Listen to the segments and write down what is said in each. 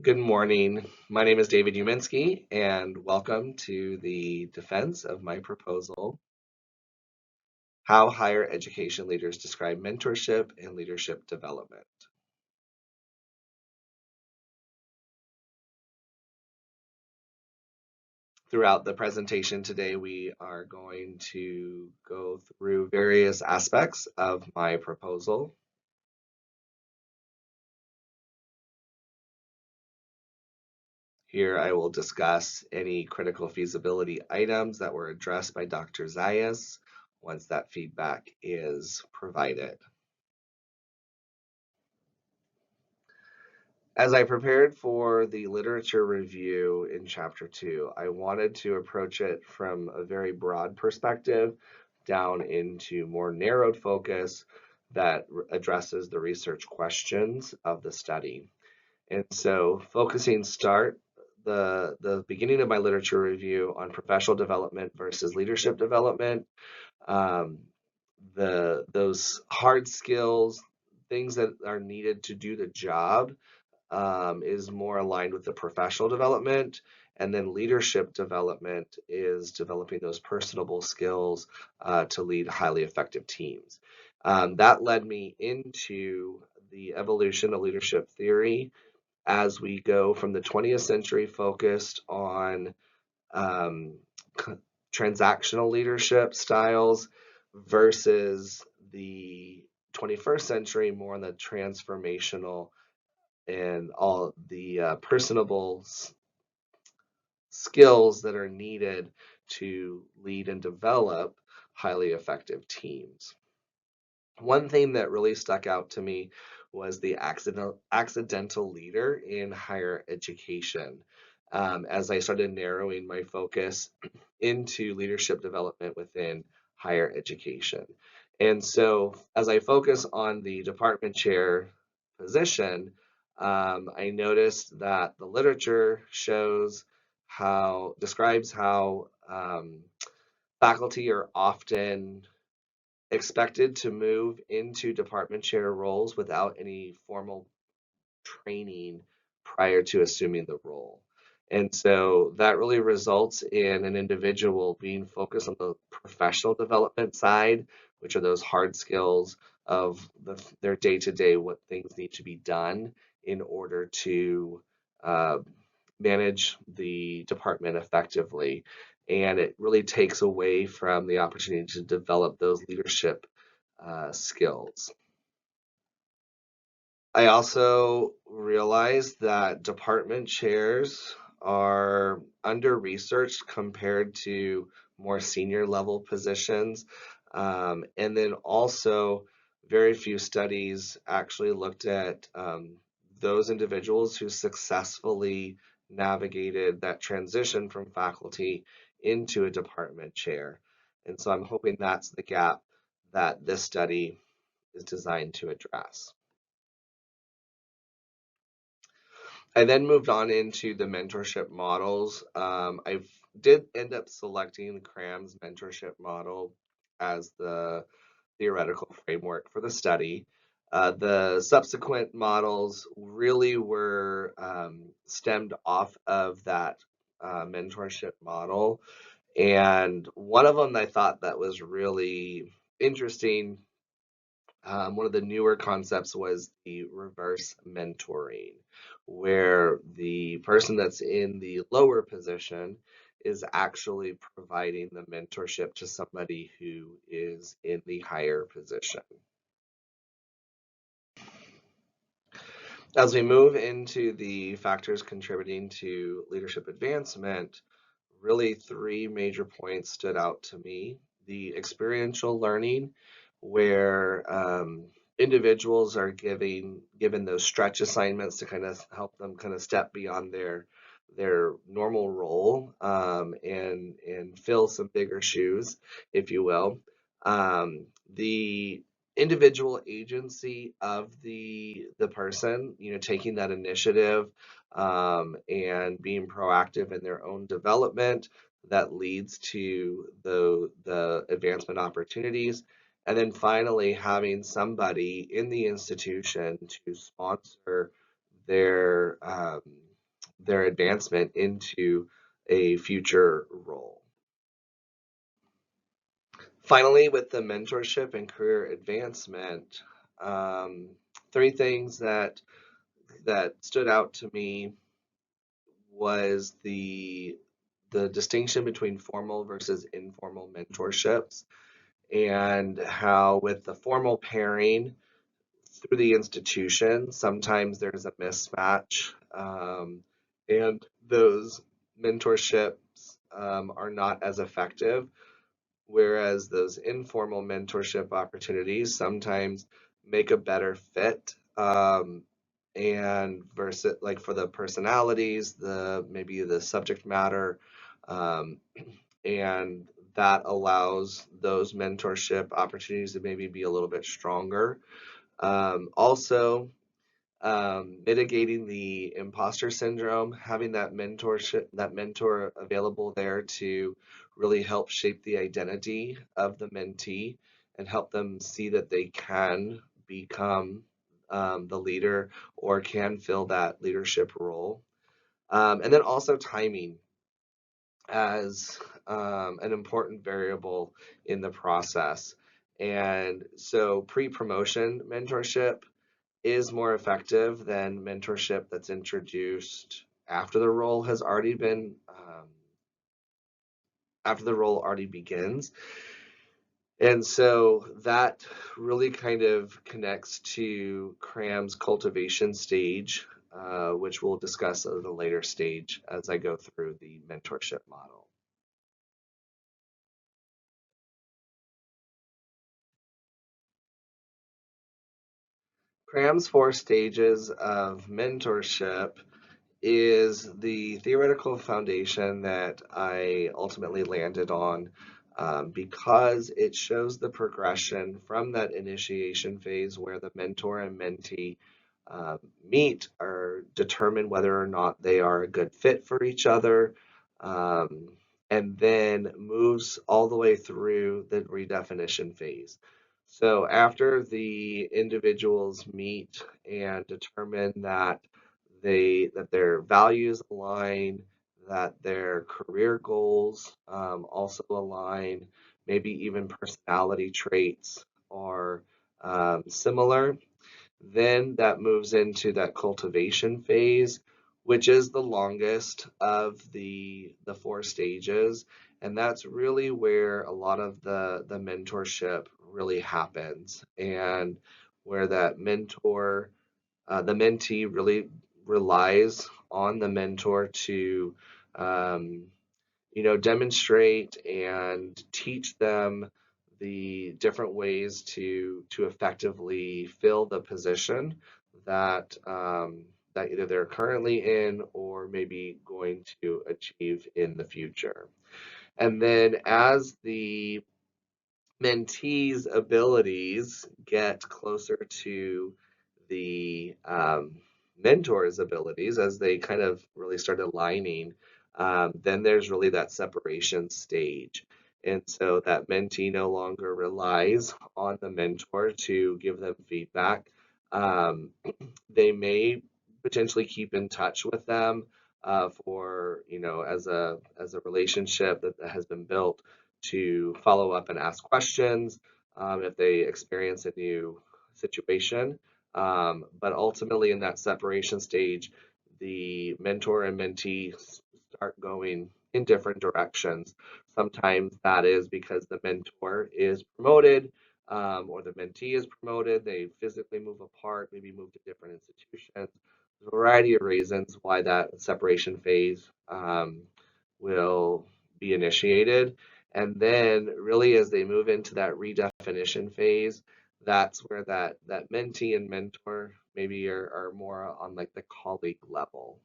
Good morning. My name is David Uminski, and welcome to the defense of my proposal, How Higher Education Leaders Describe Mentorship and Leadership Development. Throughout the presentation today, we are going to go through various aspects of my proposal. Here I will discuss any critical feasibility items that were addressed by Dr. Zayas once that feedback is provided. As I prepared for the literature review in chapter 2, I wanted to approach it from a very broad perspective down into more narrowed focus that addresses the research questions of the study. And so the beginning of my literature review on professional development versus leadership development, um, those hard skills, things that are needed to do the job is more aligned with the professional development. And then leadership development is developing those personable skills to lead highly effective teams. That led me into the evolution of leadership theory as we go from the 20th century focused on um, transactional leadership styles versus the 21st century more on the transformational and all the personable skills that are needed to lead and develop highly effective teams. One thing that really stuck out to me was the accidental leader in higher education. As I started narrowing my focus into leadership development within higher education. And so as I focus on the department chair position, I noticed that the literature describes how faculty are often expected to move into department chair roles without any formal training prior to assuming the role. And so that really results in an individual being focused on the professional development side, which are those hard skills of their day to day, what things need to be done in order to uh, manage the department effectively. And it really takes away from the opportunity to develop those leadership skills. I also realized that department chairs are under-researched compared to more senior level positions. And then also, very few studies actually looked at those individuals who successfully navigated that transition from faculty into a department chair. And so I'm hoping that's the gap that this study is designed to address. I then moved on into the mentorship models. I did end up selecting Cram's mentorship model as the theoretical framework for the study. The subsequent models really were stemmed off of that mentorship model. And one of them I thought that was really interesting, one of the newer concepts was the reverse mentoring, where the person that's in the lower position is actually providing the mentorship to somebody who is in the higher position. As we move into the factors contributing to leadership advancement, really three major points stood out to me. The experiential learning, where individuals are given those stretch assignments to kind of help them kind of step beyond their normal role and fill some bigger shoes, if you will. The individual agency of the person, taking that initiative and being proactive in their own development that leads to the advancement opportunities. And then finally, having somebody in the institution to sponsor their their advancement into a future role. Finally, with the mentorship and career advancement, um, three things that stood out to me was the distinction between formal versus informal mentorships, and how with the formal pairing through the institution, sometimes there's a mismatch, and those mentorships are not as effective, whereas those informal mentorship opportunities sometimes make a better fit. And versus like for the personalities, the maybe the subject matter, um, and that allows those mentorship opportunities to maybe be a little bit stronger. Also, mitigating the imposter syndrome, having that mentorship, that mentor available there to really help shape the identity of the mentee and help them see that they can become the leader or can fill that leadership role. And then also timing as an important variable in the process. And so pre-promotion mentorship is more effective than mentorship that's introduced after the role has already been after the role already begins. And so that really kind of connects to Cram's cultivation stage, which we'll discuss at a later stage as I go through the mentorship model. Cram's four stages of mentorship is the theoretical foundation that I ultimately landed on, because it shows the progression from that initiation phase where the mentor and mentee meet or determine whether or not they are a good fit for each other, um, and then moves all the way through the redefinition phase. So after the individuals meet and determine that their values align, that their career goals also align, maybe even personality traits are similar. Then that moves into that cultivation phase, which is the longest of the four stages. And that's really where a lot of the mentorship really happens, and where that the mentee really relies on the mentor to, um, demonstrate and teach them the different ways to effectively fill the position that either they're currently in or maybe going to achieve in the future. And then as the mentees' abilities get closer to the mentor's abilities, as they kind of really start aligning, then there's really that separation stage. And so that mentee no longer relies on the mentor to give them feedback. Um, they may potentially keep in touch with them for, as a relationship that has been built, to follow up and ask questions if they experience a new situation. But ultimately, in that separation stage, the mentor and mentee start going in different directions. Sometimes that is because the mentor is promoted, or the mentee is promoted. They physically move apart, maybe move to different institutions. There's a variety of reasons why that separation phase will be initiated. And then really as they move into that redefinition phase, that's where that mentee and mentor maybe are more on like the colleague level.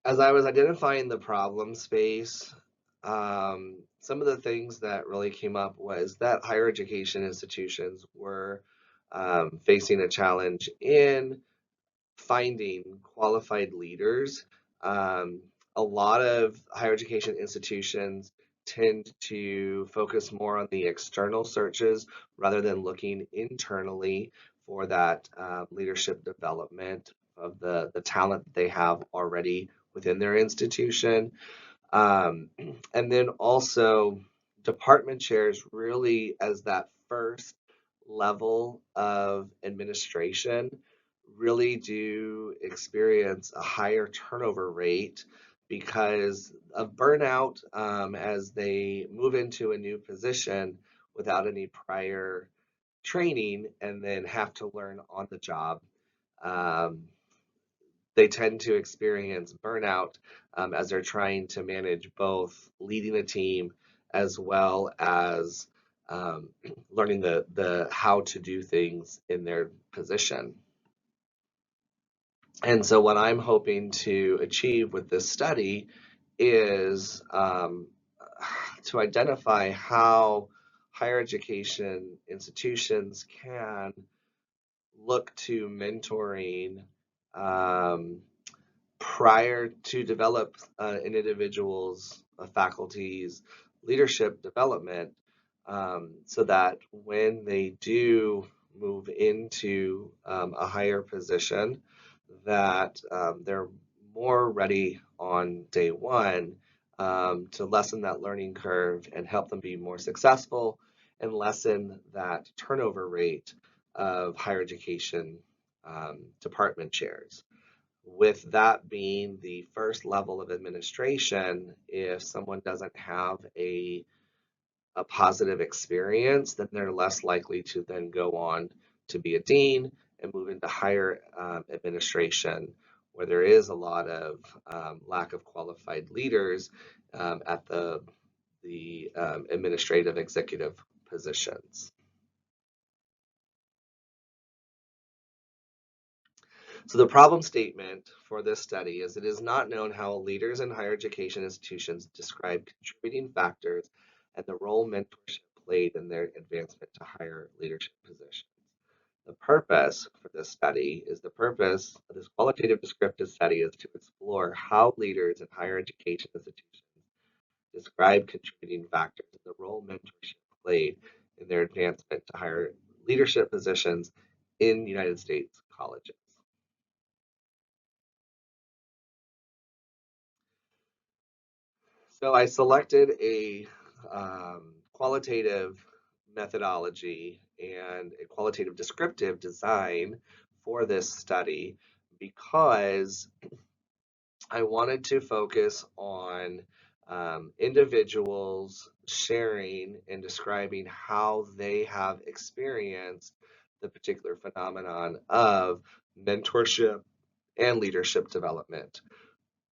As I was identifying the problem space, some of the things that really came up was that higher education institutions were facing a challenge in finding qualified leaders. Um, a lot of higher education institutions tend to focus more on the external searches rather than looking internally for that leadership development of the talent that they have already within their institution. Um, and then also department chairs really as that first level of administration really do experience a higher turnover rate because of burnout as they move into a new position without any prior training and then have to learn on the job. Um, they tend to experience burnout as they're trying to manage both leading a team as well as um, learning the how to do things in their position. And so what I'm hoping to achieve with this study is to identify how higher education institutions can look to mentoring um, prior to develop an individual's faculty's leadership development so that when they do move into a higher position that they're more ready on day one to lessen that learning curve and help them be more successful and lessen that turnover rate of higher education department chairs. With that being the first level of administration, if someone doesn't have a positive experience, then they're less likely to then go on to be a dean and move into higher administration, where there is a lot of lack of qualified leaders at the administrative executive positions. So the problem statement for this study is it is not known how leaders in higher education institutions describe contributing factors and the role mentorship played in their advancement to higher leadership positions. The purpose for this study is the purpose of this qualitative descriptive study is to explore how leaders in higher education institutions describe contributing factors and the role mentorship played in their advancement to higher leadership positions in United States colleges. So I selected a qualitative methodology and a qualitative descriptive design for this study because I wanted to focus on individuals sharing and describing how they have experienced the particular phenomenon of mentorship and leadership development.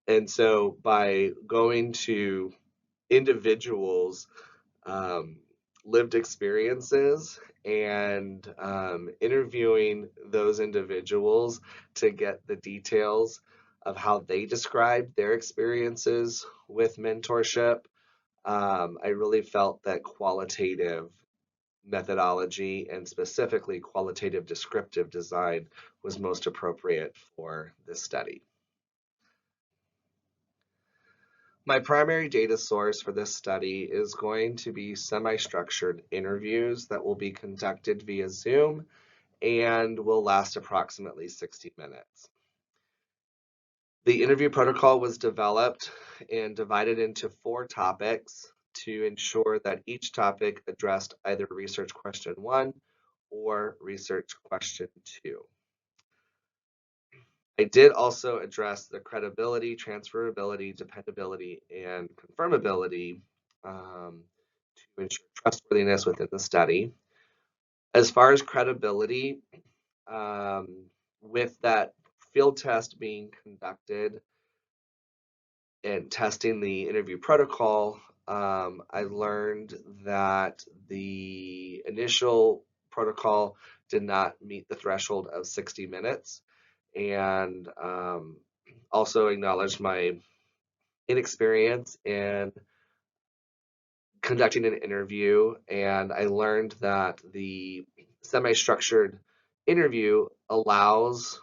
And so by going to individuals' um, lived experiences and interviewing those individuals to get the details of how they described their experiences with mentorship. I really felt that qualitative methodology and specifically qualitative descriptive design was most appropriate for this study. My primary data source for this study is going to be semi-structured interviews that will be conducted via Zoom and will last approximately 60 minutes. The interview protocol was developed and divided into 4 topics to ensure that each topic addressed either research question 1 or research question 2. I did also address the credibility, transferability, dependability, and confirmability to ensure trustworthiness within the study. As far as credibility, with that field test being conducted and testing the interview protocol, I learned that the initial protocol did not meet the threshold of 60 minutes and also acknowledged my inexperience in conducting an interview. And I learned that the semi-structured interview allows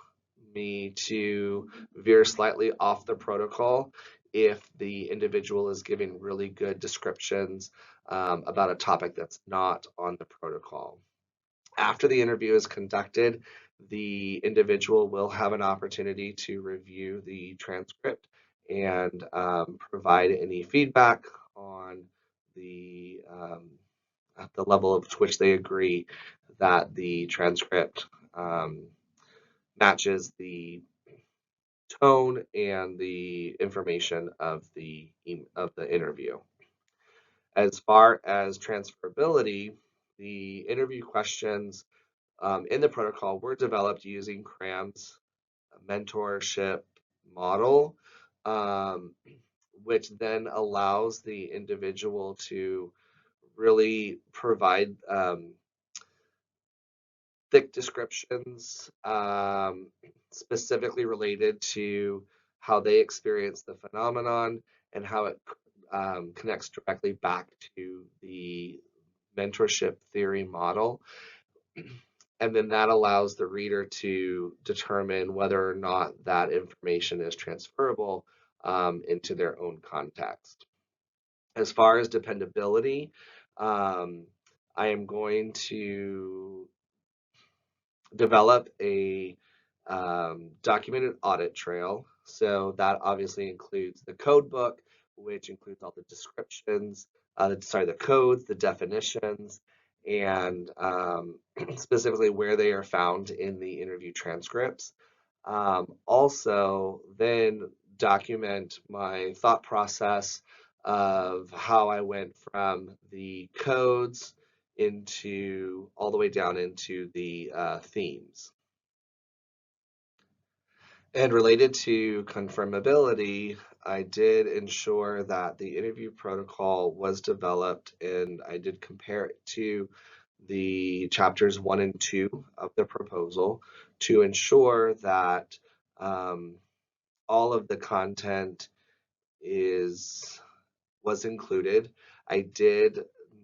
me to veer slightly off the protocol if the individual is giving really good descriptions about a topic that's not on the protocol. After the interview is conducted, the individual will have an opportunity to review the transcript and provide any feedback on the at the level of which they agree that the transcript um, matches the tone and the information of the interview. As far as transferability, the interview questions in the protocol were developed using CRAM's mentorship model, um, which then allows the individual to really provide thick descriptions specifically related to how they experience the phenomenon and how it connects directly back to the mentorship theory model. And then that allows the reader to determine whether or not that information is transferable into their own context. As far as dependability, um, I am going to develop a documented audit trail. So that obviously includes the code book, which includes all the descriptions, the codes, the definitions, and specifically where they are found in the interview transcripts. Also, then document my thought process of how I went from the codes into all the way down into the themes. And related to confirmability, I did ensure that the interview protocol was developed and I did compare it to the chapters 1 and 2 of the proposal to ensure that um, all of the content was included. I did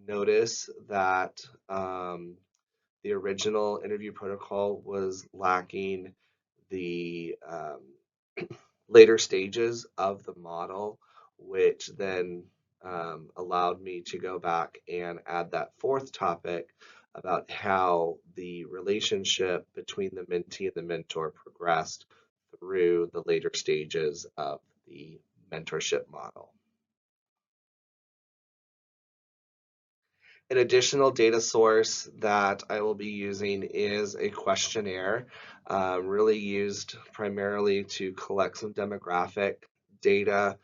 notice that the original interview protocol was lacking the later stages of the model, which then allowed me to go back and add that fourth topic about how the relationship between the mentee and the mentor progressed through the later stages of the mentorship model. An additional data source that I will be using is a questionnaire, really used primarily to collect some demographic data.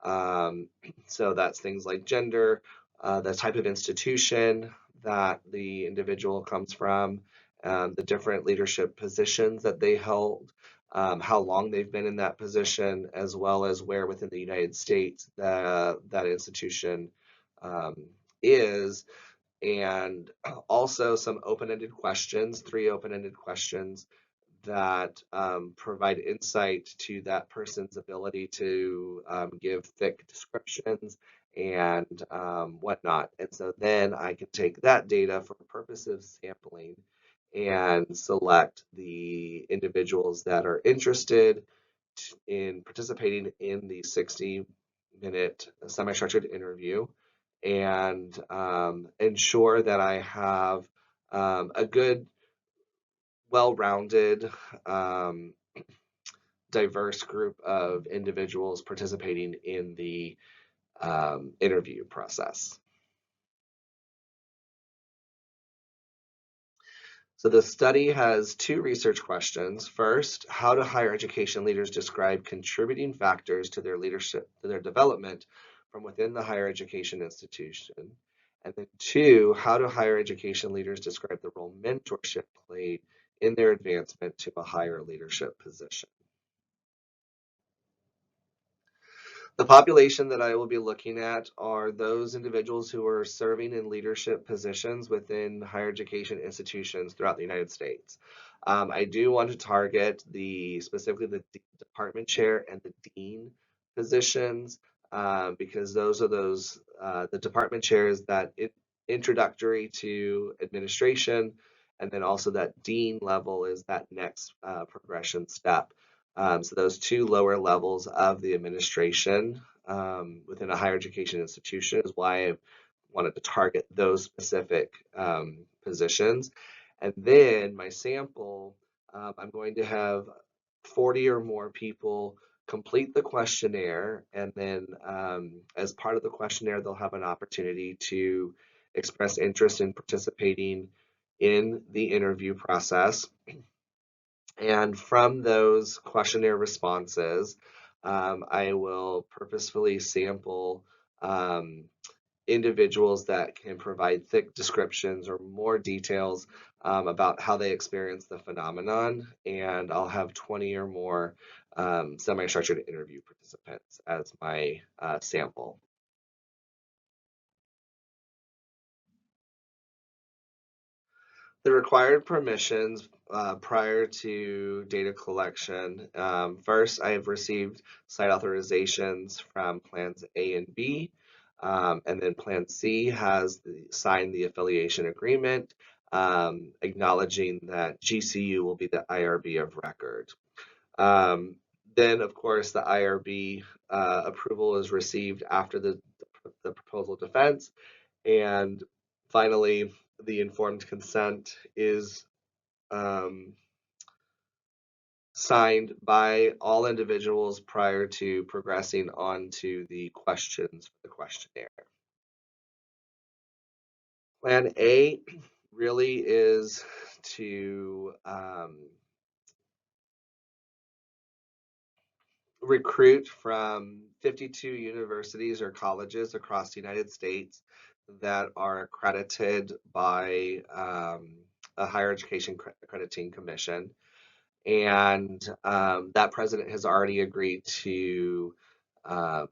Um, so that's things like gender, the type of institution that the individual comes from, the different leadership positions that they held, how long they've been in that position, as well as where within the United States that institution um, is, and also some open-ended questions, 3 open-ended questions that provide insight to that person's ability to give thick descriptions and whatnot. And so then I can take that data for purposes of sampling and select the individuals that are interested in participating in the 60-minute semi-structured interview and ensure that I have a good, well-rounded, um, diverse group of individuals participating in the interview process. So the study has 2 research questions. First, how do higher education leaders describe contributing factors to their leadership, to their development from within the higher education institution? And then 2, how do higher education leaders describe the role mentorship played in their advancement to a higher leadership position? The population that I will be looking at are those individuals who are serving in leadership positions within higher education institutions throughout the United States. I do want to target specifically the department chair and the dean positions because those are the department chairs that introductory to administration, and then also that dean level is that next progression step. So those 2 lower levels of the administration within a higher education institution is why I wanted to target those specific positions. And then my sample, I'm going to have 40 or more people complete the questionnaire, and then as part of the questionnaire, they'll have an opportunity to express interest in participating in the interview process. And from those questionnaire responses, I will purposefully sample individuals that can provide thick descriptions or more details about how they experience the phenomenon. And I'll have 20 or more semi-structured interview participants as my sample. The required permissions prior to data collection. First, I have received site authorizations from plans A and B, and then Plan C has signed the affiliation agreement, acknowledging that GCU will be the IRB of record. Um, then, of course, the IRB approval is received after the proposal defense, and finally, the informed consent is um, signed by all individuals prior to progressing on to the questions for the questionnaire. Plan A really is to recruit from 52 universities or colleges across the United States that are accredited by a higher education accrediting commission. And that president has already agreed to um,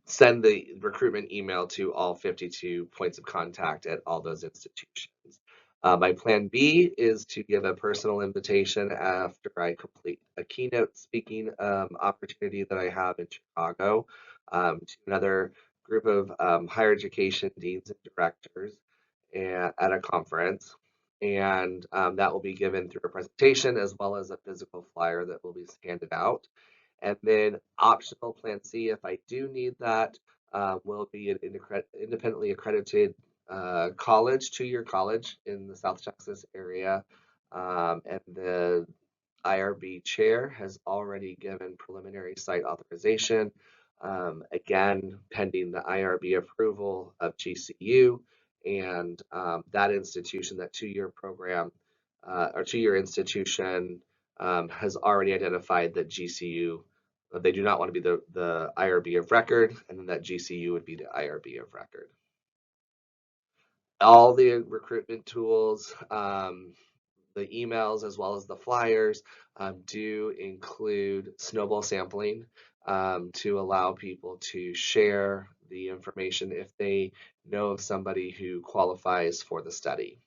send the recruitment email to all 52 points of contact at all those institutions. My plan B is to give a personal invitation after I complete a keynote speaking opportunity that I have in Chicago to another group of higher education deans and directors at a conference. And that will be given through a presentation as well as a physical flyer that will be handed out. And then optional plan C, if I do need that, will be an independently accredited college, 2-year college in the South Texas area. And the IRB chair has already given preliminary site authorization, again, pending the IRB approval of GCU. And that institution, that 2-year program or 2-year institution, has already identified that GCU, they do not want to be the IRB of record, and then that GCU would be the IRB of record. All the recruitment tools, the emails as well as the flyers do include snowball sampling to allow people to share the information if they know of somebody who qualifies for the study.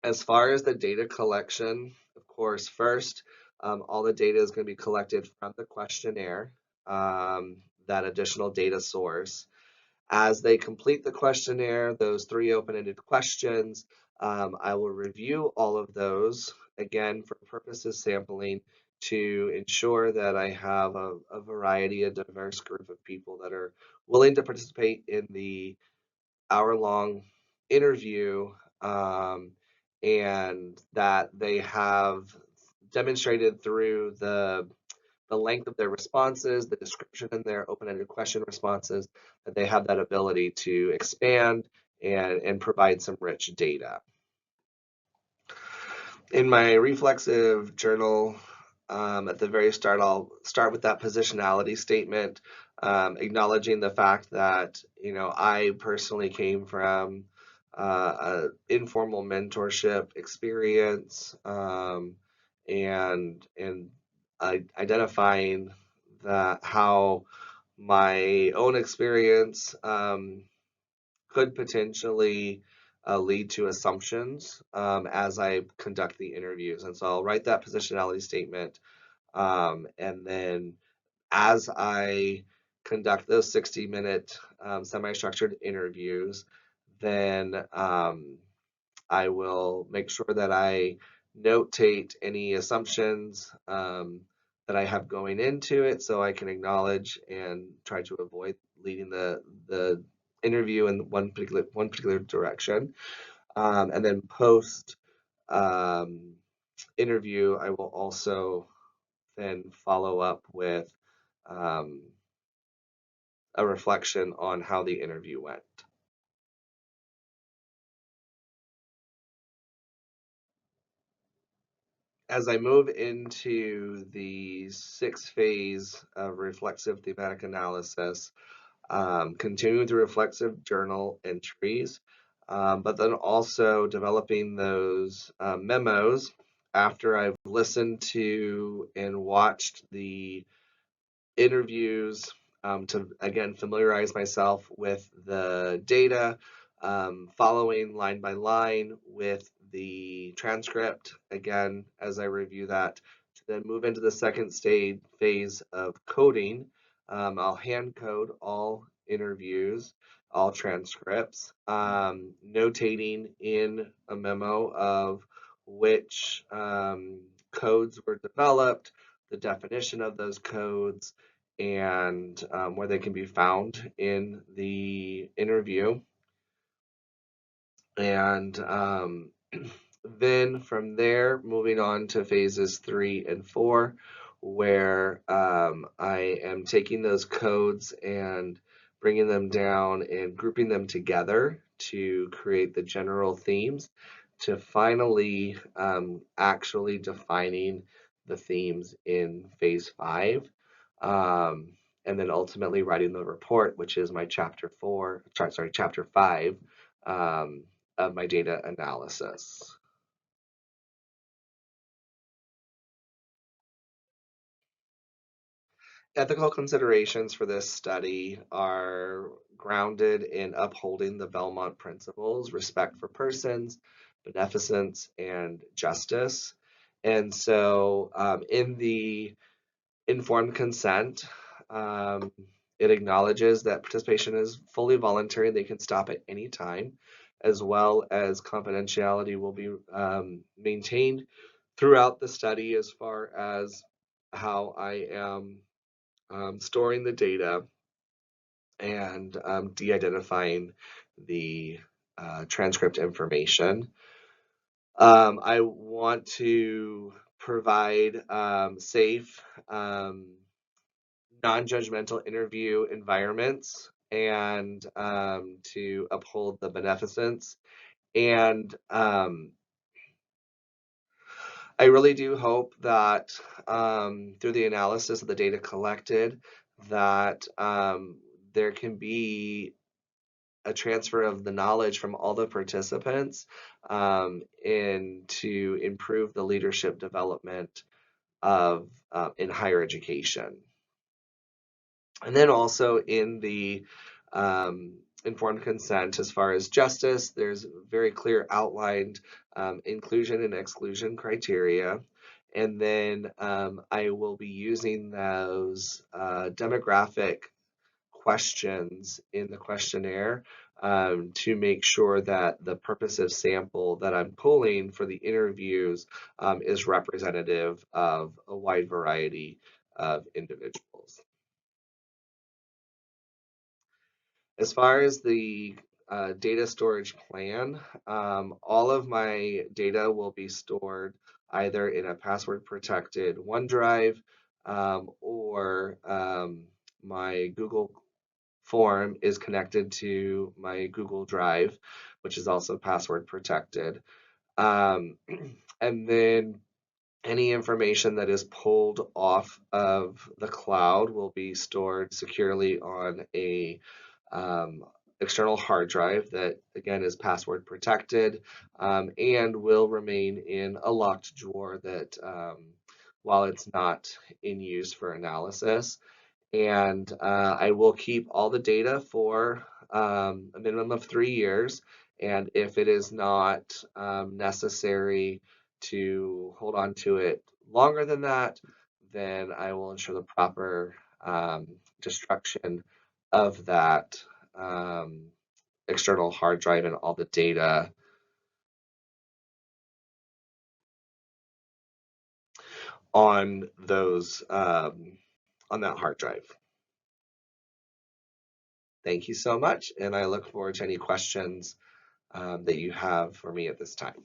As far as the data collection, of course, first, all the data is going to be collected from the questionnaire, that additional data source. As they complete the questionnaire, those 3 open-ended questions, I will review all of those, again, for purposes sampling to ensure that I have a variety, a diverse group of people that are willing to participate in the hour-long interview, and that they have demonstrated through the length of their responses, the description in their open-ended question responses, that they have that ability to expand and provide some rich data. In my reflexive journal, at the very start, I'll start with that positionality statement, acknowledging the fact that, I personally came from an informal mentorship experience, and identifying that how my own experience could potentially lead to assumptions as I conduct the interviews. And so I'll write that positionality statement. And then as I conduct those 60-minute semi-structured interviews, then I will make sure that I notate any assumptions that I have going into it so I can acknowledge and try to avoid leading the interview in one particular direction. And then post um, interview, I will also then follow up with um, a reflection on how the interview went. As I move into the sixth phase of reflexive thematic analysis, continuing through reflexive journal entries, but then also developing those memos after I've listened to and watched the interviews to again familiarize myself with the data, following line by line with the transcript again as I review that, to then move into the second stage phase of coding. I'll hand code all interviews, all transcripts, notating in a memo of which codes were developed, the definition of those codes, and where they can be found in the interview. And then from there, moving on to phases 3 and 4, where I am taking those codes and bringing them down and grouping them together to create the general themes, to finally actually defining the themes in phase 5. Um, and then ultimately writing the report, which is my chapter 5 um, of my data analysis. Ethical considerations for this study are grounded in upholding the Belmont principles: respect for persons, beneficence, and justice. And so in the informed consent, um, it acknowledges that participation is fully voluntary and they can stop at any time, as well as confidentiality will be maintained throughout the study as far as how I am storing the data and de-identifying the transcript information. I want to provide safe, non-judgmental interview environments, and to uphold the beneficence. And I really do hope that through the analysis of the data collected, that there can be a transfer of the knowledge from all the participants and to improve the leadership development of in higher education. And then also in the informed consent, as far as justice, there's very clear outlined inclusion and exclusion criteria. And then I will be using those demographic questions in the questionnaire to make sure that the purposive sample that I'm pulling for the interviews is representative of a wide variety of individuals. As far as the data storage plan, all of my data will be stored either in a password protected OneDrive or my Google form is connected to my Google Drive, which is also password protected. Um, and then any information that is pulled off of the cloud will be stored securely on a um, external hard drive that again is password protected and will remain in a locked drawer that while it's not in use for analysis. And I will keep all the data for a minimum of 3 years. And if it is not necessary to hold on to it longer than that, then I will ensure the proper destruction of that um, external hard drive and all the data on those on that hard drive. Thank you so much, and I look forward to any questions that you have for me at this time.